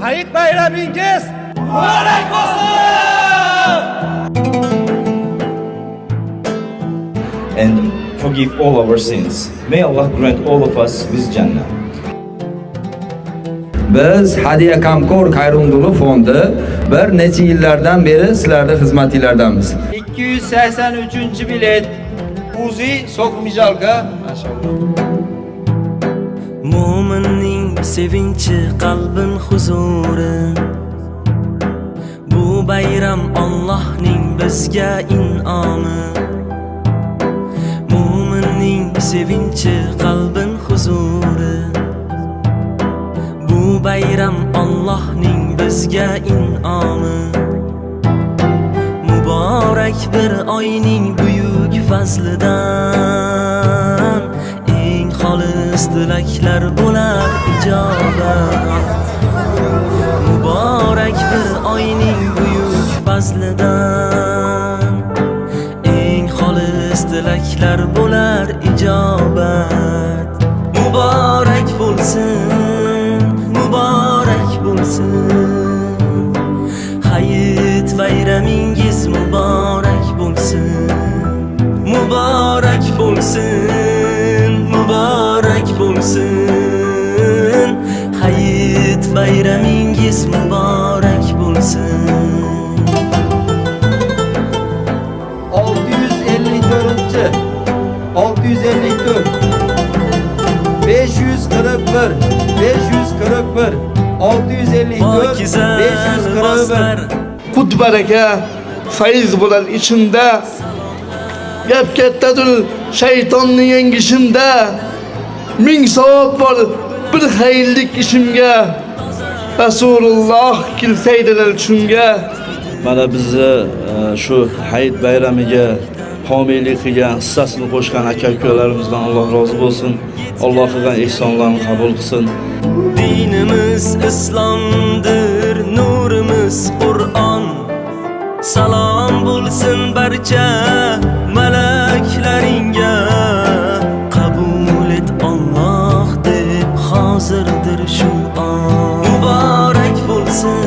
Hayit bayramingiz muborak bo'lsin. And forgive all our sins. May Allah grant all of us with Jannah. Biz Hadiya Kamkor Xayrumdulov fondi bir necha yillardan beri sizlarning xizmatinglardamiz. 283-bilet Uzi Sokmijalga. Maşallah. Mo'minning sevinchi qalbin huzuri. Bu bayram Allohning bizga in'omi. Mo'minning sevinchi qalbin huzuri. Bu bayram Allohning bizga in'omi. Muborak bir oyning buyuk fazlidan eng xolis tilaklar bo'lar ijobat. Muborak bir oyning buyuk fazlidan eng xolis tilaklar bo'lar ijobat. Muborak bo'lsin, muborak bo'lsin. Hayit bayramingiz muborak bo'lsin. Muborak bo'lsin, muborak bo'lsin. Hayit bayramingiz muborak bo'lsin. 654. 654 541 541 654 541 Qut baraka fayz bo'lar ichimda. Gap kattadir shaytonning yengishimda. Ming savob bor bir xayrlik ishimga. Rasululloh kilsaydilar shunga. Mana bizni shu hayit bayramiga homiylik qilgan, hissasini qo'shgan aka-ukalarimizdan Alloh rozi bo'lsin. Alloh qilgan ehsonlarni qabul qilsin. Dinimiz islomdir, nurimiz Qur'on. Salom bo'lsin barcha malaklaringga. Qabul et Alloh deb hozirdir shu on. Muborak bo'lsin,